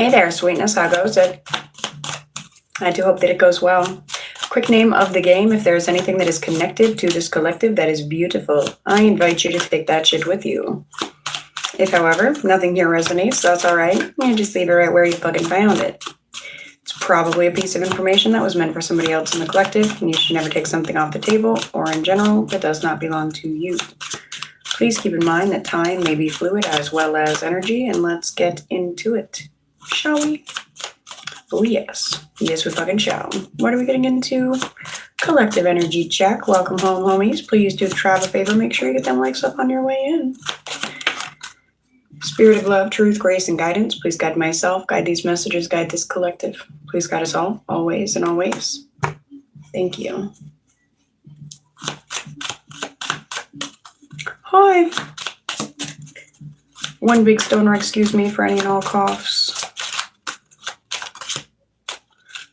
Hey there, sweetness. How goes it? I do hope that it goes well. Quick name of the game. If there is anything that is connected to this collective that is beautiful, I invite you to take that shit with you. If, however, nothing here resonates, that's all right. You just leave it right where you fucking found it. It's probably a piece of information that was meant for somebody else in the collective, and you should never take something off the table or in general that does not belong to you. Please keep in mind that time may be fluid as well as energy, and let's get into it, shall we? Oh yes. Yes, we fucking shall. What are we getting into? Collective energy check. Welcome home, homies. Please do Trav a favor. Make sure you get them likes up on your way in. Spirit of love, truth, grace, and guidance. Please guide myself, guide these messages, guide this collective. Please guide us all, always and always. Thank you. Hi. One big stoner, excuse me for any and all coughs.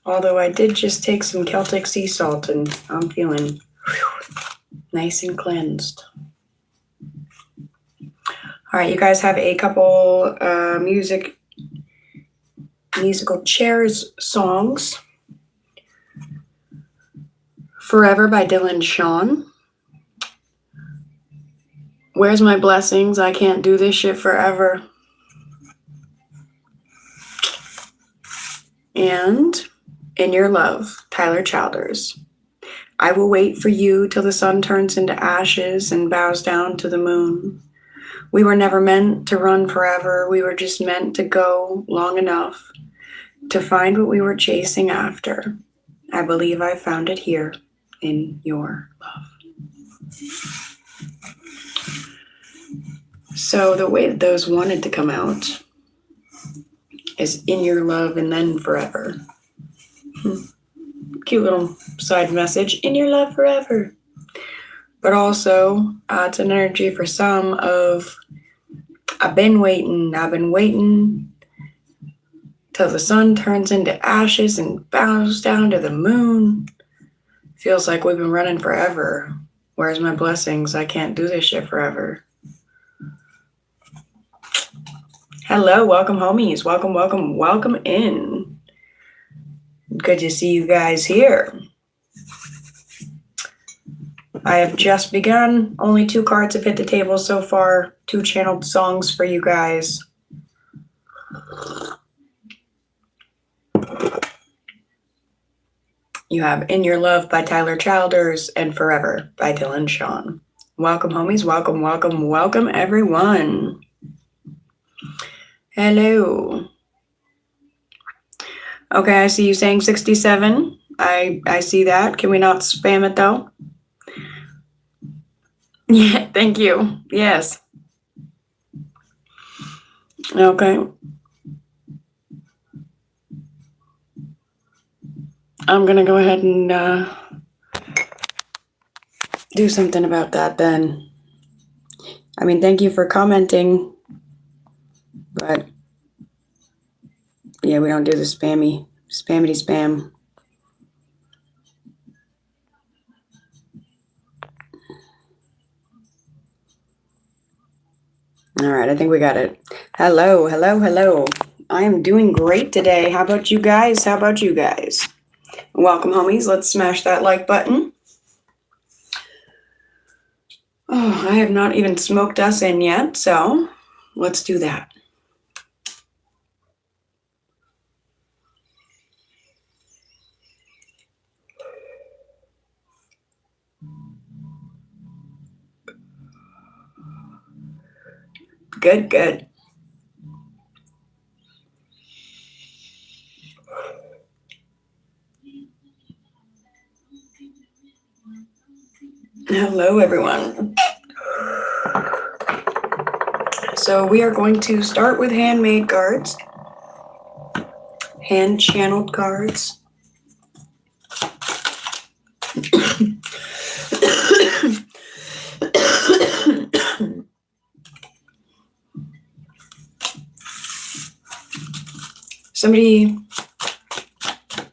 Although I did just take some Celtic sea salt and I'm feeling nice and cleansed. All right, you guys have a couple musical chairs songs. Forever by Dylan Shawn. Where's my blessings? I can't do this shit forever. And In Your Love, Tyler Childers. I will wait for you till the sun turns into ashes and bows down to the moon. We were never meant to run forever. We were just meant to go long enough to find what we were chasing after. I believe I found it here in your love. So the way that those wanted to come out is In Your Love and Then Forever. Cute little side message, in your love forever. But also, it's an energy for some of, I've been waiting till the sun turns into ashes and bows down to the moon. Feels like we've been running forever. Where's my blessings? I can't do this shit forever. Hello, welcome homies. Welcome in. Good to see you guys here. I have just begun. Only 2 cards have hit the table so far. 2 channeled songs for you guys. You have In Your Love by Tyler Childers and Forever by Dylan Shawn. Welcome, homies. Welcome, everyone. Hello. Okay, I see you saying 67. I see that. Can we not spam it, though? Yeah, thank you. Yes. Okay. I'm going to go ahead and do something about that then. I mean, thank you for commenting, but yeah, we don't do the spammity spam. All right, I think we got it. Hello. I am doing great today. How about you guys? Welcome, homies. Let's smash that like button. Oh, I have not even smoked us in yet, so let's do that. Good. Hello, everyone. So we are going to start with handmade cards, hand-channeled cards. Somebody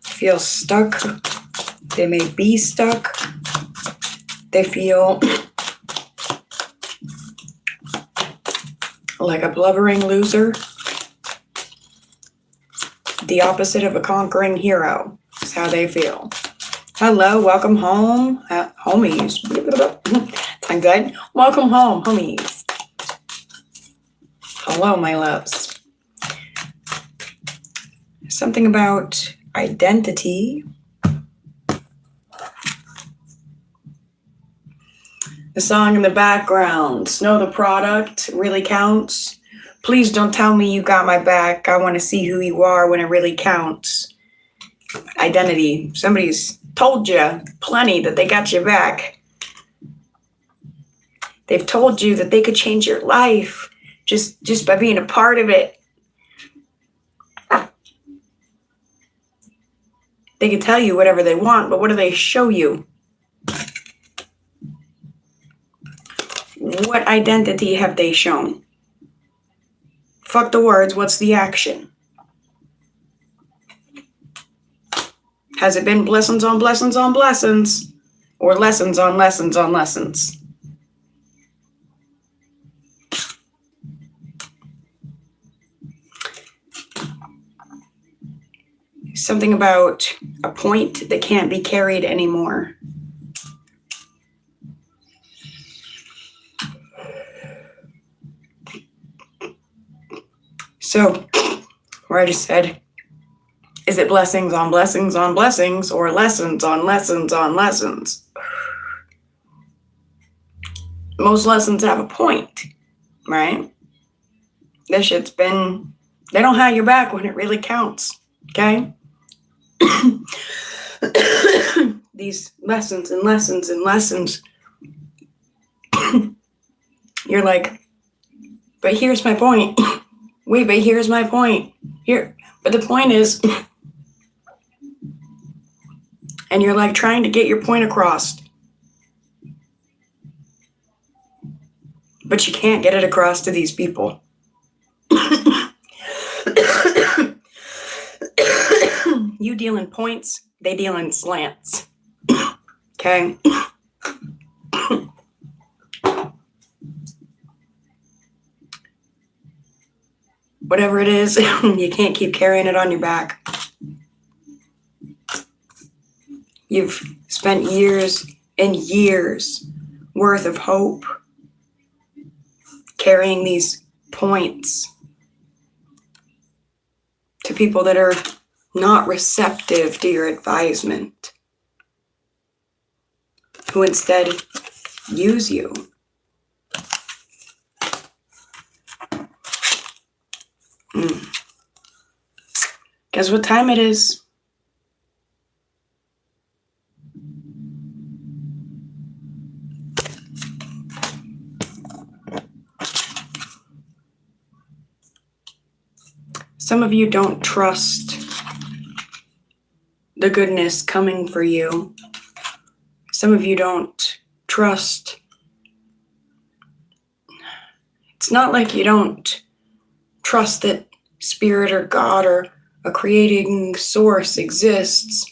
feels stuck. They may be stuck. They feel like a blubbering loser. The opposite of a conquering hero is how they feel. Hello, welcome home, homies. I'm good. Welcome home, homies. Hello, my loves. Something about identity. The song in the background, Snow the Product, really counts. Please don't tell me you got my back. I want to see who you are when it really counts. Identity. Somebody's told you plenty that they got your back. They've told you that they could change your life just by being a part of it. They can tell you whatever they want, but what do they show you? What identity have they shown? Fuck the words, what's the action? Has it been blessings on blessings on blessings? Or lessons on lessons on lessons? Something about a point that can't be carried anymore. So, where I just said, is it blessings on blessings on blessings or lessons on lessons on lessons? Most lessons have a point, right? This shit's been, they don't have your back when it really counts, okay? These lessons and lessons and lessons. You're like, but here's my point. Wait, but here's my point. Here, but the point is, and you're like trying to get your point across, but you can't get it across to these people. You deal in points, they deal in slants. Okay? Whatever it is, you can't keep carrying it on your back. You've spent years and years worth of hope carrying these points to people that are not receptive to your advisement, who instead use you. Guess what time it is? Some of you don't trust the goodness coming for you. Some of you don't trust. It's not like you don't trust that spirit or God or a creating source exists.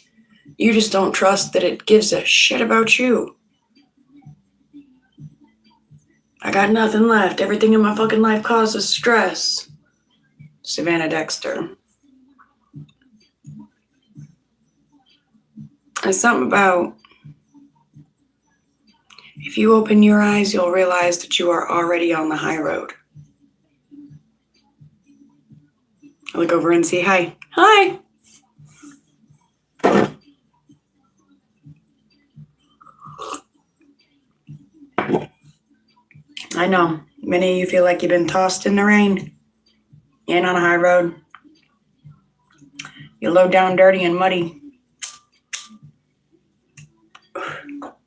You just don't trust that it gives a shit about you. I got nothing left. Everything in my fucking life causes stress. Savannah Dexter. There's something about, if you open your eyes, you'll realize that you are already on the high road. I look over and see, hi. Hi. I know, many of you feel like you've been tossed in the rain. You ain't on a high road. You're low down, dirty, and muddy.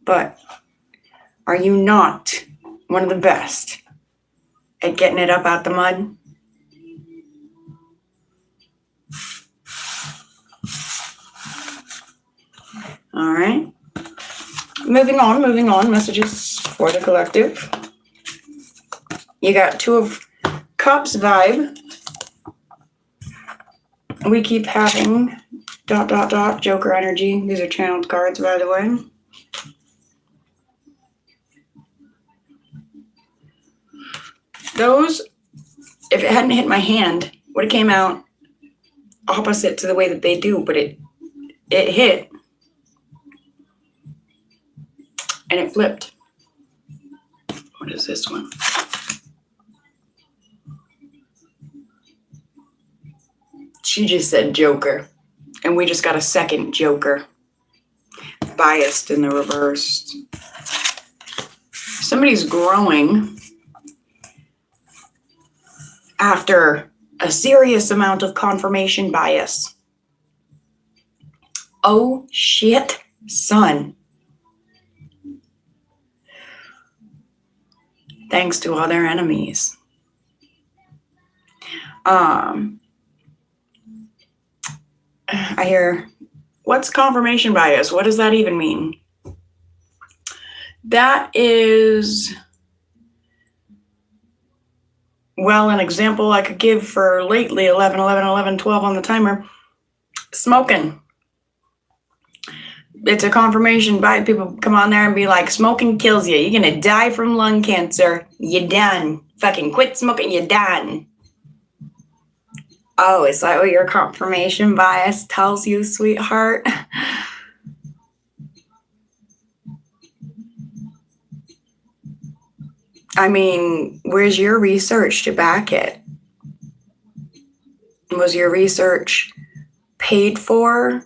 But are you not one of the best at getting it up out the mud? All right. Moving on. Messages for the collective. You got Two of Cups vibe. We keep having ... Joker energy. These are channeled cards, by the way. Those, if it hadn't hit my hand, would have came out opposite to the way that they do, but it hit and it flipped. What is this one? She just said Joker, and we just got a second Joker. Biased in the reversed. Somebody's growing after a serious amount of confirmation bias. Oh shit, son. Thanks to all their enemies. I hear, what's confirmation bias? What does that even mean? That is, well, an example I could give for lately, 11, 11, 11, 12 on the timer. Smoking. It's a confirmation bias. People come on there and be like, smoking kills you. You're going to die from lung cancer. You're done. Fucking quit smoking. You're done. Oh, is that what your confirmation bias tells you, sweetheart? I mean, where's your research to back it? Was your research paid for?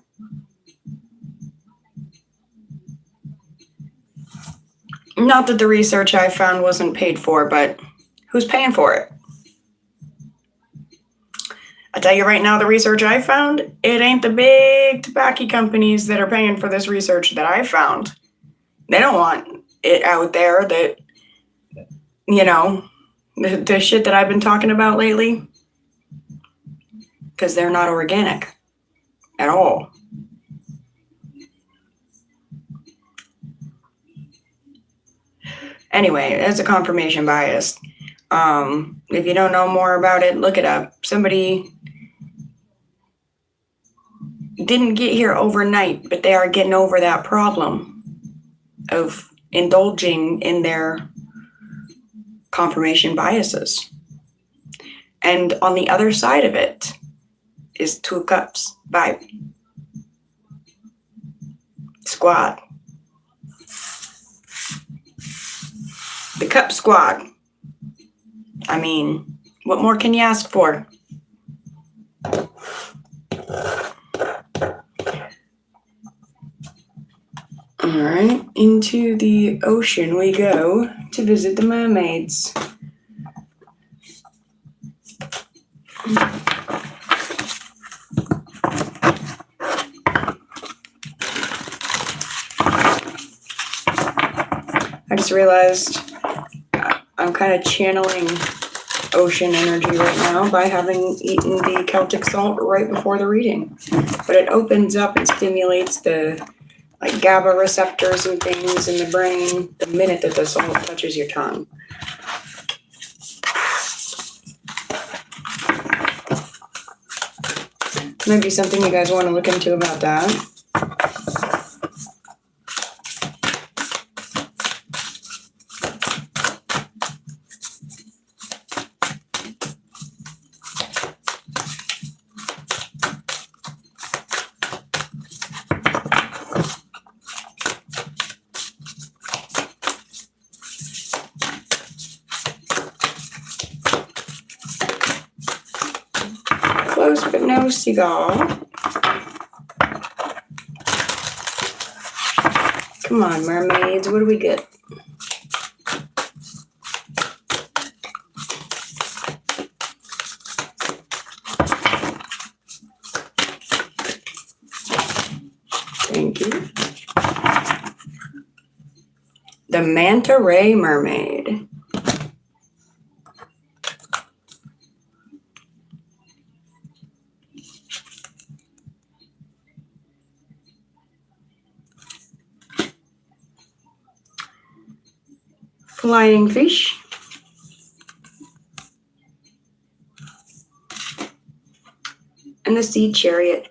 Not that the research I found wasn't paid for, but who's paying for it? I tell you right now, the research I found, it ain't the big tobacco companies that are paying for this research that I found. They don't want it out there that, you know, the shit that I've been talking about lately, because they're not organic at all. Anyway, it's a confirmation bias. If you don't know more about it, look it up. Somebody didn't get here overnight, but they are getting over that problem of indulging in their confirmation biases. And on the other side of it is 2 Cups vibe. Squad. The Cup Squad. I mean, what more can you ask for? All right, into the ocean we go to visit the mermaids. I just realized I'm kind of channeling ocean energy right now by having eaten the Celtic salt right before the reading. But it opens up and stimulates the GABA receptors and things in the brain the minute that the salt touches your tongue. Maybe something you guys want to look into about that. Close but no cigar. Come on, mermaids, what do we get? Thank you. The Manta Ray Mermaid. Flying fish. And the sea chariot.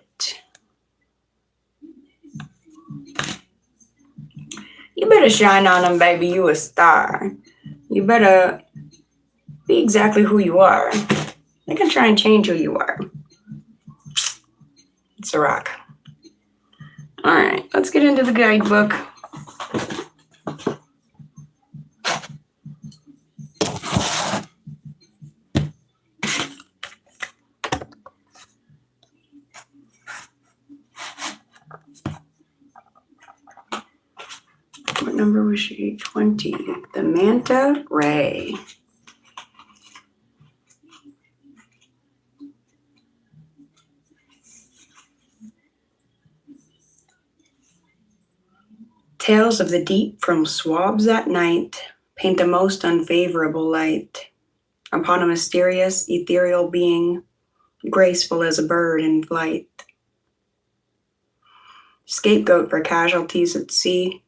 You better shine on them, baby. You a star. You better be exactly who you are. They can try and change who you are. It's a rock. All right, let's get into the guidebook. What number was she? 20. The Manta Ray. Tales of the deep from swabs at night paint a most unfavorable light upon a mysterious, ethereal being, graceful as a bird in flight. Scapegoat for casualties at sea,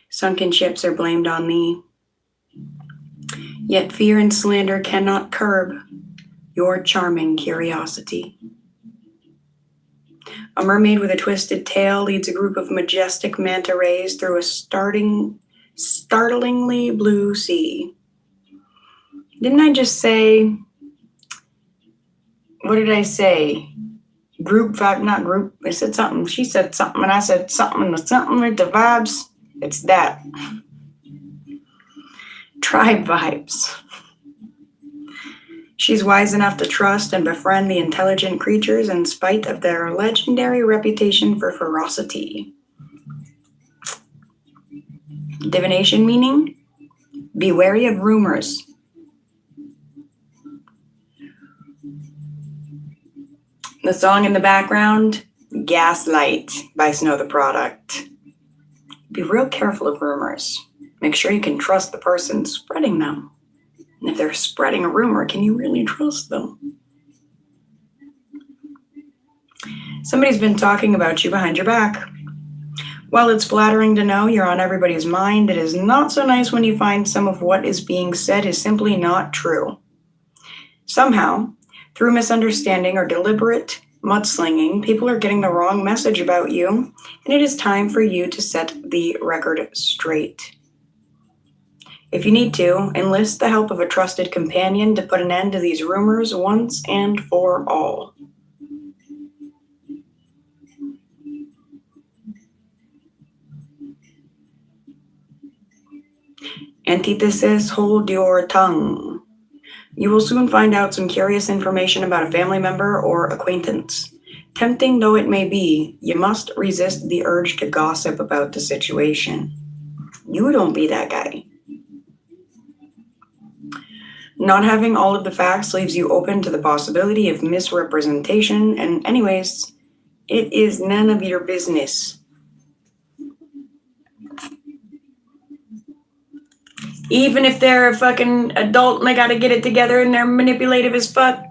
sunken ships are blamed on thee. Yet fear and slander cannot curb your charming curiosity. A mermaid with a twisted tail leads a group of majestic manta rays through a startlingly blue sea. Didn't I just say, what did I say? Not group. I said something. She said something, and I said something with the vibes. It's that. Tribe vibes. She's wise enough to trust and befriend the intelligent creatures in spite of their legendary reputation for ferocity. Divination meaning? Be wary of rumors. The song in the background, Gaslight by Snow the Product. Be real careful of rumors. Make sure you can trust the person spreading them. And if they're spreading a rumor, can you really trust them? Somebody's been talking about you behind your back. While it's flattering to know you're on everybody's mind, it is not so nice when you find some of what is being said is simply not true. Somehow, through misunderstanding or deliberate mudslinging, people are getting the wrong message about you, and it is time for you to set the record straight. If you need to, enlist the help of a trusted companion to put an end to these rumors once and for all. Antithesis, hold your tongue. You will soon find out some curious information about a family member or acquaintance. Tempting though it may be, you must resist the urge to gossip about the situation. You don't be that guy. Not having all of the facts leaves you open to the possibility of misrepresentation, and anyways, it is none of your business. Even if they're a fucking adult and they gotta get it together and they're manipulative as fuck.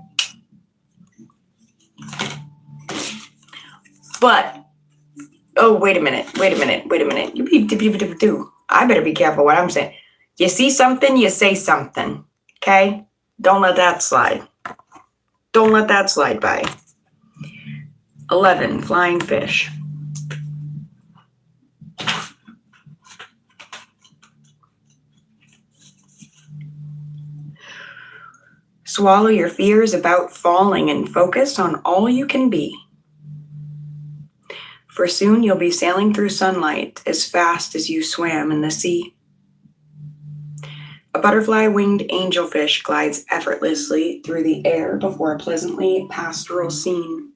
But, oh, wait a minute. I better be careful what I'm saying. You see something, you say something. Okay? Don't let that slide. Don't let that slide by. 11, flying fish. Swallow your fears about falling and focus on all you can be. For soon you'll be sailing through sunlight as fast as you swam in the sea. A butterfly-winged angelfish glides effortlessly through the air before a pleasantly pastoral scene.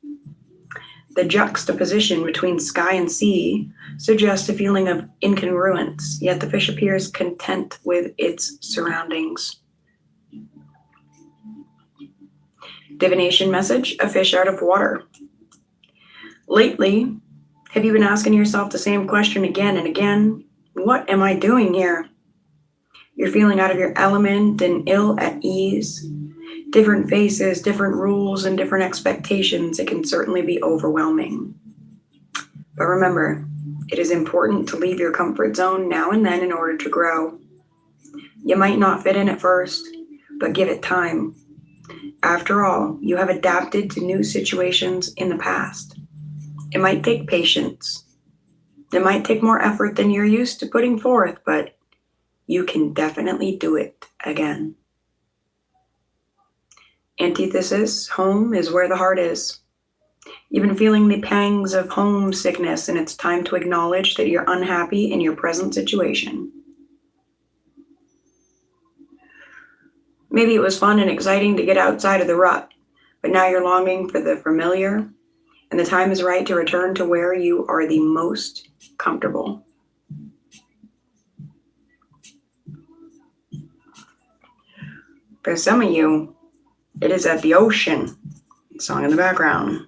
The juxtaposition between sky and sea suggests a feeling of incongruence, yet the fish appears content with its surroundings. Divination message, a fish out of water. Lately, have you been asking yourself the same question again and again? What am I doing here? You're feeling out of your element and ill at ease. Different faces, different rules, and different expectations. It can certainly be overwhelming. But remember, it is important to leave your comfort zone now and then in order to grow. You might not fit in at first, but give it time. After all, you have adapted to new situations in the past. It might take patience. It might take more effort than you're used to putting forth, but you can definitely do it again. Antithesis, home is where the heart is. You've been feeling the pangs of homesickness, and it's time to acknowledge that you're unhappy in your present situation. Maybe it was fun and exciting to get outside of the rut, but now you're longing for the familiar, and the time is right to return to where you are the most comfortable. For some of you, it is at the ocean. Song in the background.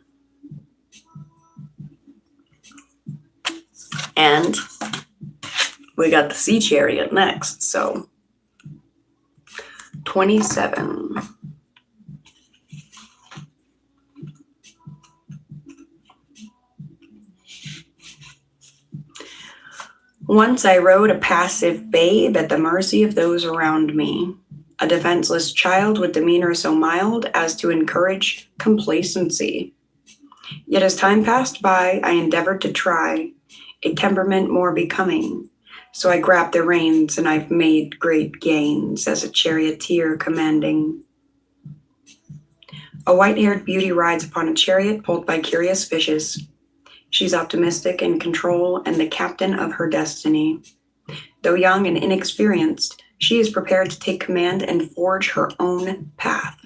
And we got the sea chariot next, so 27. Once I rode a passive babe at the mercy of those around me, a defenseless child with demeanor so mild as to encourage complacency. Yet as time passed by, I endeavored to try a temperament more becoming. So I grabbed the reins, and I've made great gains as a charioteer commanding. A white-haired beauty rides upon a chariot pulled by curious fishes. She's optimistic, in control, and the captain of her destiny. Though young and inexperienced, she is prepared to take command and forge her own path.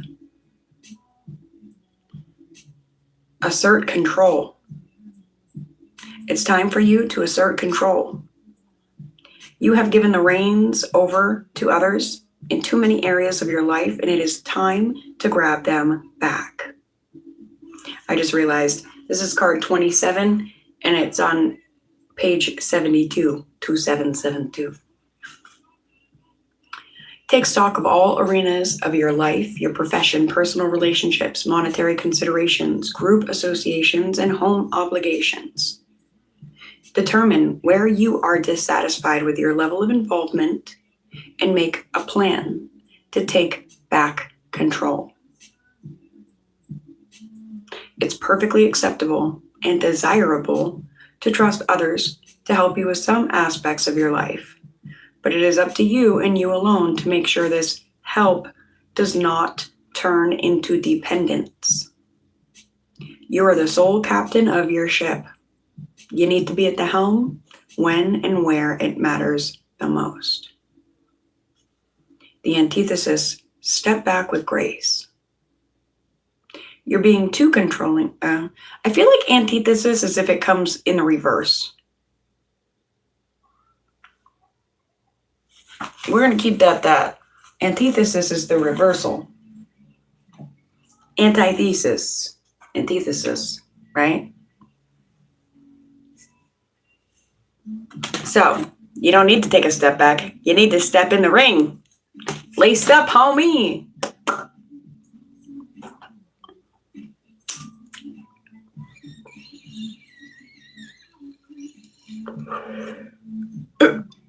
Assert control. It's time for you to assert control. You have given the reins over to others in too many areas of your life, and it is time to grab them back. I just realized this is card 27, and it's on page 72, 2772. Take stock of all arenas of your life, your profession, personal relationships, monetary considerations, group associations, and home obligations. Determine where you are dissatisfied with your level of involvement and make a plan to take back control. It's perfectly acceptable and desirable to trust others to help you with some aspects of your life. But it is up to you and you alone to make sure this help does not turn into dependence. You are the sole captain of your ship. You need to be at the helm when and where it matters the most. The antithesis, step back with grace. You're being too controlling. I feel like antithesis is if it comes in the reverse. We're going to keep that. Antithesis is the reversal. Antithesis, right? So, you don't need to take a step back. You need to step in the ring. Lace up, homie.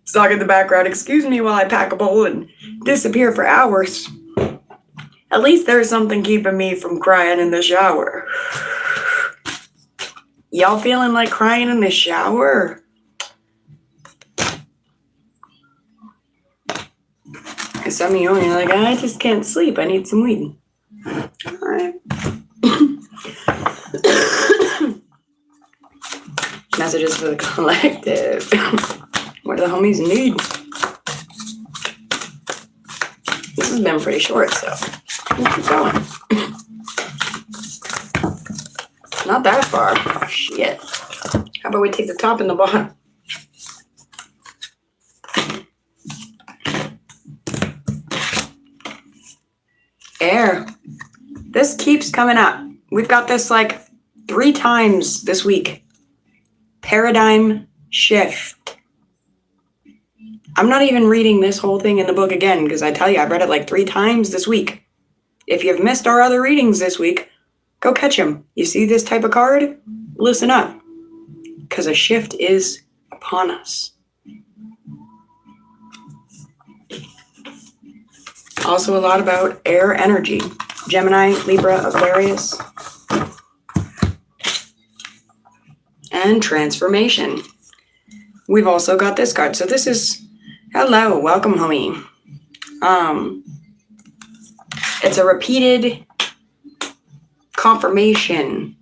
Song in the background, excuse me while I pack a bowl and disappear for hours. At least there's something keeping me from crying in the shower. Y'all feeling like crying in the shower? And some of you are like, I just can't sleep. I need some weed. All right. Messages for the collective. What do the homies need? This has been pretty short, so we'll keep going. Not that far. Shit. How about we take the top and the bottom? Air. This keeps coming up. We've got this like 3 times this week. Paradigm shift. I'm not even reading this whole thing in the book again because I tell you, I've read it like 3 times this week. If you've missed our other readings this week, go catch them. You see this type of card? Listen up, because a shift is upon us. Also a lot about air energy. Gemini, Libra, Aquarius. And transformation. We've also got this card. So this is, hello, welcome, homie. It's a repeated confirmation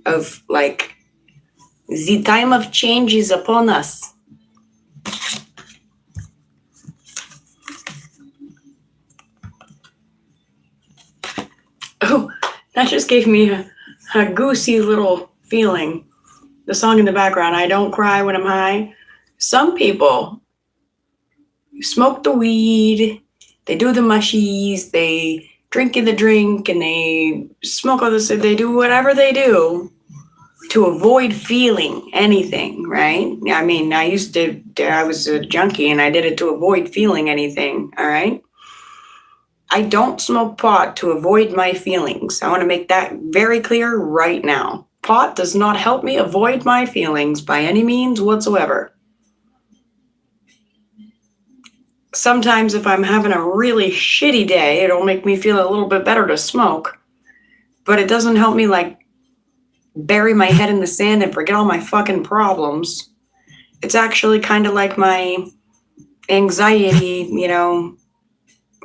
of like, the time of change is upon us. Oh, that just gave me a goosey little feeling. The song in the background, I Don't Cry When I'm High. Some people smoke the weed, they do the mushies, they drink in the drink, and they smoke all this, they do whatever they do to avoid feeling anything, right? I mean, I was a junkie and I did it to avoid feeling anything, all right? I don't smoke pot to avoid my feelings. I want to make that very clear right now. Pot does not help me avoid my feelings by any means whatsoever. Sometimes if I'm having a really shitty day, it'll make me feel a little bit better to smoke, but it doesn't help me like bury my head in the sand and forget all my fucking problems. It's actually kind of like my anxiety,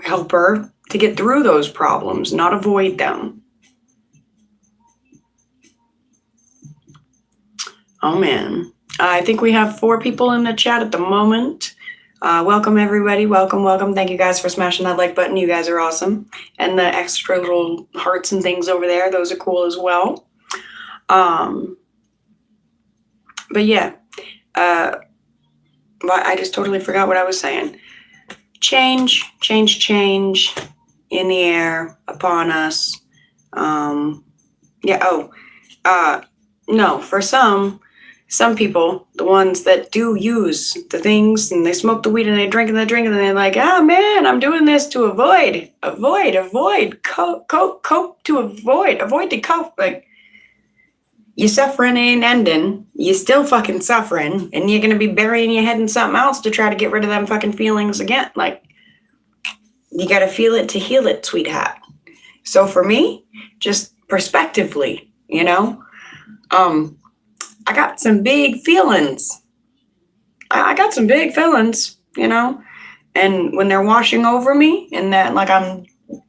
helper to get through those problems, not avoid them. Oh man. I think we have 4 people in the chat at the moment. Welcome everybody. Welcome. Thank you guys for smashing that like button. You guys are awesome. And the extra little hearts and things over there, those are cool as well. But yeah, I just totally forgot what I was saying. Change in the air upon us. No, for some people, the ones that do use the things and they smoke the weed and they drink and they're like, oh man, I'm doing this to avoid, cope to avoid to cope. Like, your suffering ain't ending. You're still fucking suffering, and you're gonna be burying your head in something else to try to get rid of them fucking feelings again. Like, you gotta feel it to heal it, sweetheart. So for me, just perspectively, I got some big feelings. And when they're washing over me, and that like I'm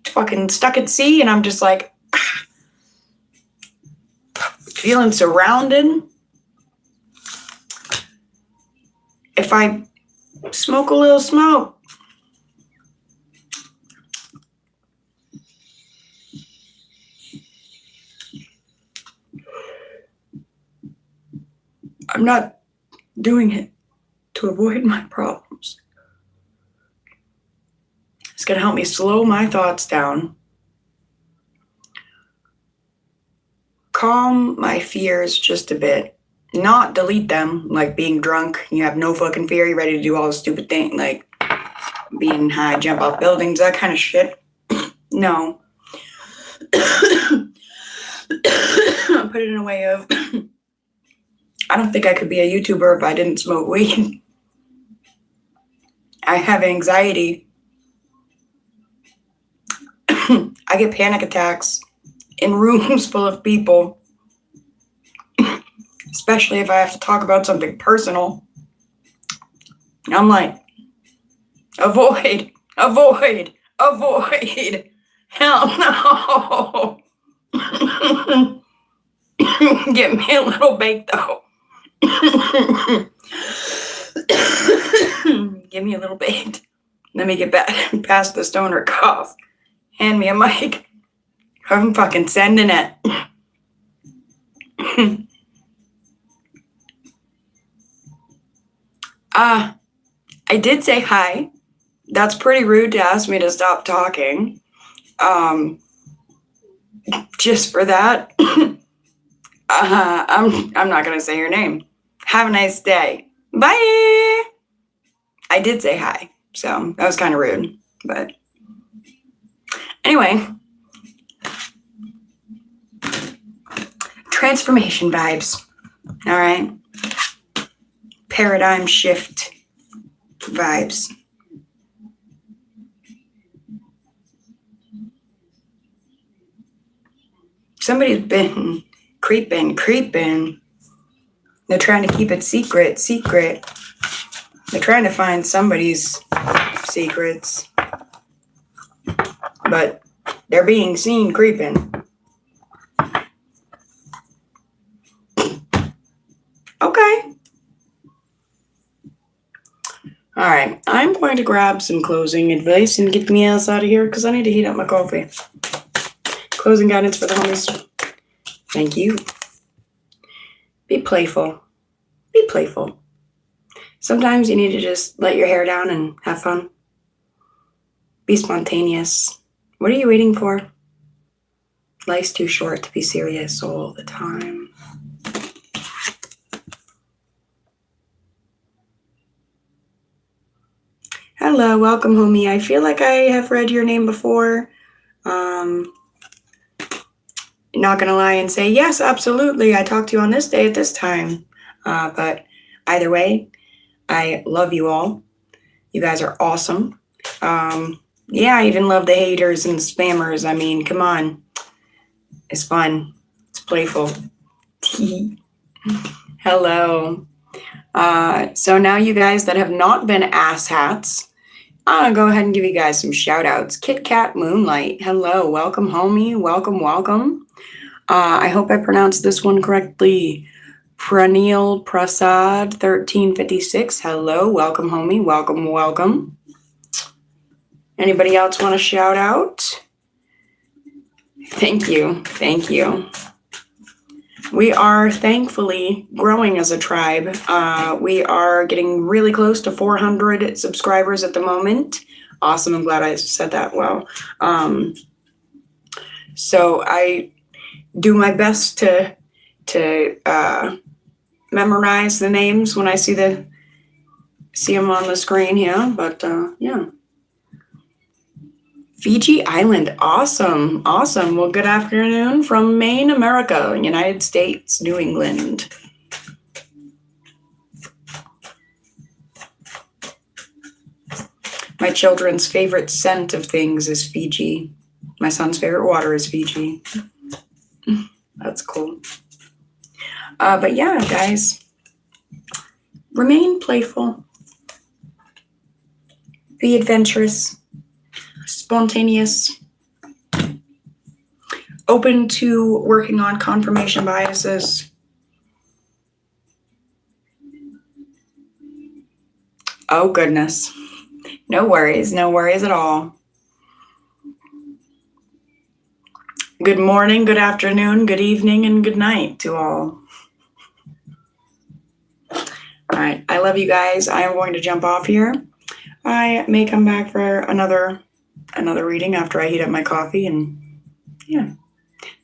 fucking stuck at sea, and I'm just like, feeling surrounded. If I smoke a little smoke, I'm not doing it to avoid my problems. It's going to help me slow my thoughts down, calm my fears just a bit, not delete them, like being drunk, you have no fucking fear, you're ready to do all the stupid things, like being high, jump off buildings, that kind of shit. No. Put it in a way of, I don't think I could be a YouTuber if I didn't smoke weed. I have anxiety. I get panic attacks in rooms full of people, especially if I have to talk about something personal. I'm like, avoid. Hell no. Get me a little baked though. Give me a little baked. Let me get back past the stoner cough. Hand me a mic. I'm fucking sending it. I did say hi. That's pretty rude to ask me to stop talking. Just for that, I'm not gonna say your name. Have a nice day. Bye. I did say hi, so that was kind of rude, but anyway. Transformation vibes. All right. Paradigm shift vibes. Somebody's been creeping. They're trying to keep it secret. They're trying to find somebody's secrets. But they're being seen creeping. All right, I'm going to grab some closing advice and get me ass out of here because I need to heat up my coffee. Closing guidance for the homies. Thank you. Be playful. Be playful. Sometimes you need to just let your hair down and have fun. Be spontaneous. What are you waiting for? Life's too short to be serious all the time. Hello, welcome, homie. I feel like I have read your name before. Not gonna lie and say, yes, absolutely, I talked to you on this day at this time. But either way, I love you all. You guys are awesome. Yeah, I even love the haters and the spammers. I mean, come on. It's fun. It's playful. Hello. So now you guys that have not been asshats, I'm gonna go ahead and give you guys some shout outs. Kit Kat Moonlight. Hello. Welcome, homie. Welcome, welcome. I hope I pronounced this one correctly. Pranil Prasad 1356. Hello. Welcome, homie. Welcome, welcome. Anybody else want to shout out? Thank you. Thank you. We are thankfully growing as a tribe. We are getting really close to 400 subscribers at the moment. Awesome. I'm glad I said that well. So I do my best to memorize the names when I see them on the screen here. But yeah. Fiji Island. Awesome. Awesome. Well, good afternoon from Maine, America, United States, New England. My children's favorite scent of things is Fiji. My son's favorite water is Fiji. That's cool. But yeah, guys, remain playful. Be adventurous. Spontaneous, open to working on confirmation biases. Oh, goodness. No worries at all. Good morning, good afternoon, good evening, and good night to all. All right, I love you guys. I am going to jump off here. I may come back for another reading after I heat up my coffee, and yeah,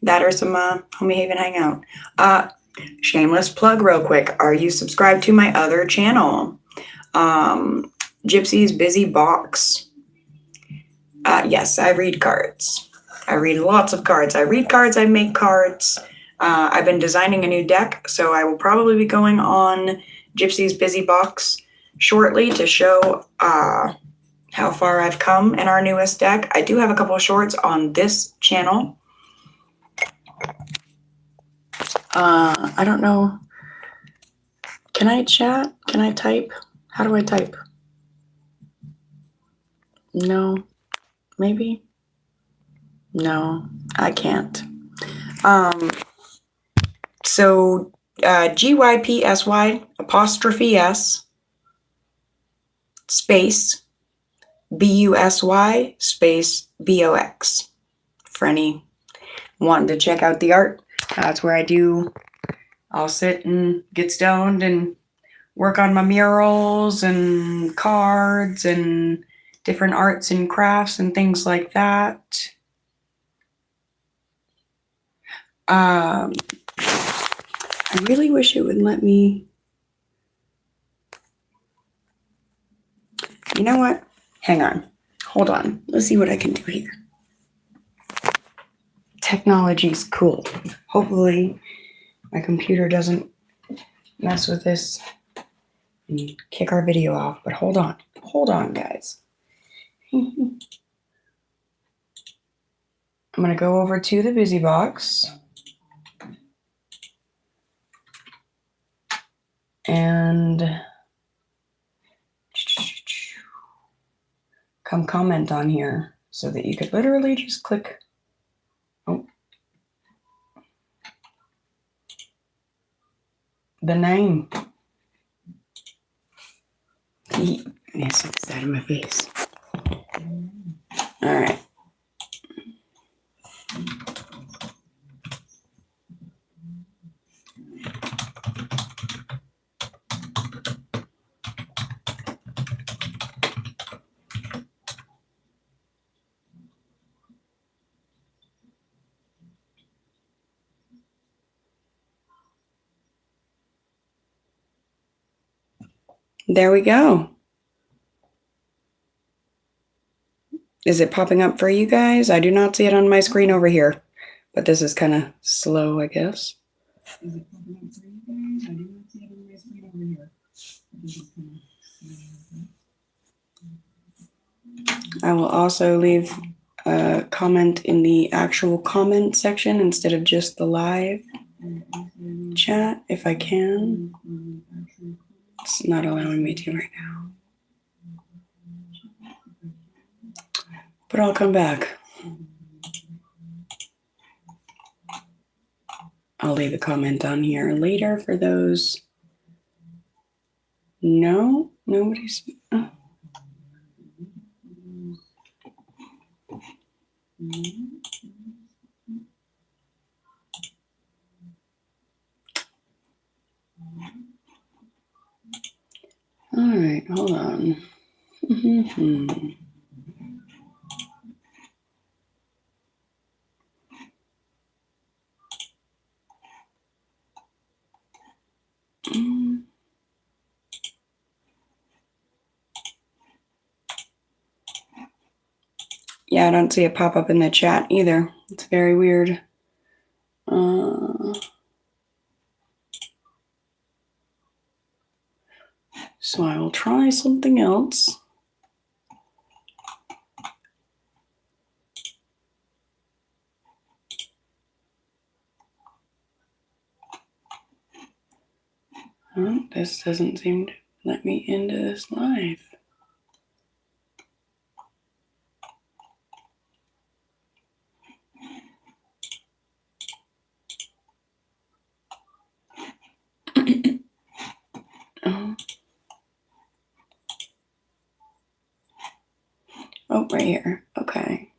that or some Homie Haven hangout. Shameless plug real quick. Are you subscribed to my other channel? Gypsy's Busy Box. Yes, I read cards. I read lots of cards. I read cards, I make cards. I've been designing a new deck, so I will probably be going on Gypsy's Busy Box shortly to show how far I've come in our newest deck. I do have a couple of shorts on this channel. I don't know. Can I chat? Can I type? How do I type? No. Maybe? No, I can't. So GYPSY apostrophe S space BUSY space BOX for any wanting to check out the art. That's where I'll sit and get stoned and work on my murals and cards and different arts and crafts and things like that. I really wish it would let me. You know what? Hang on. Hold on. Let's see what I can do here. Technology's cool. Hopefully my computer doesn't mess with this and kick our video off. But hold on. Hold on, guys. I'm going to go over to the Busy Box. And come comment on here so that you could literally just click. Oh. The name. Yes, it's out of my face. All right. There we go. Is it popping up for you guys? I do not see it on my screen over here, but this is kind of slow, I guess. Is it popping up for you guys? I do not see it on my screen over here. This is kind of slow. I will also leave a comment in the actual comment section instead of just the live chat if I can. It's not allowing me to right now. But I'll come back. I'll leave a comment on here later for those. No, nobody's. Oh. All right, hold on. Yeah, I don't see it pop up in the chat either. It's very weird. So I will try something else. Oh, this doesn't seem to let me into this live. Oh, right here. Okay.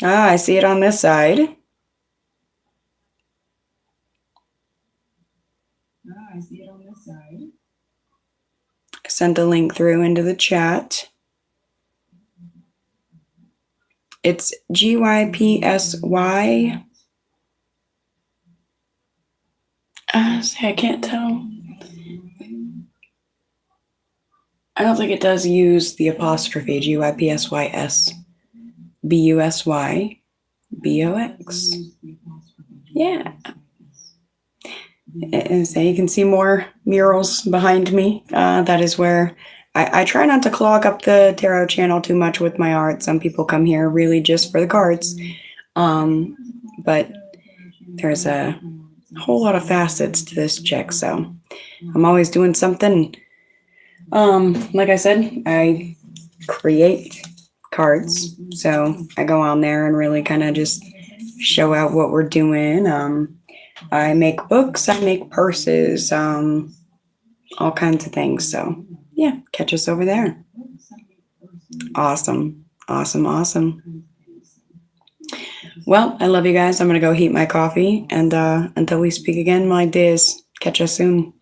Ah, I see it on this side. I see it on this side. I sent a link through into the chat. It's GYPSY. See, I can't tell. I don't think it does use the apostrophe. GYPSYS. BUSY. BOX. Yeah. And so you can see more murals behind me. That is where I try not to clog up the tarot channel too much with my art. Some people come here really just for the cards. But there's a whole lot of facets to this chick. So I'm always doing something. Like I said, I create cards. So I go on there and really kind of just show out what we're doing. I make books, I make purses, all kinds of things. So yeah, catch us over there. Awesome. Awesome. Awesome. Well, I love you guys. I'm going to go heat my coffee. And until we speak again, my dears, catch us soon.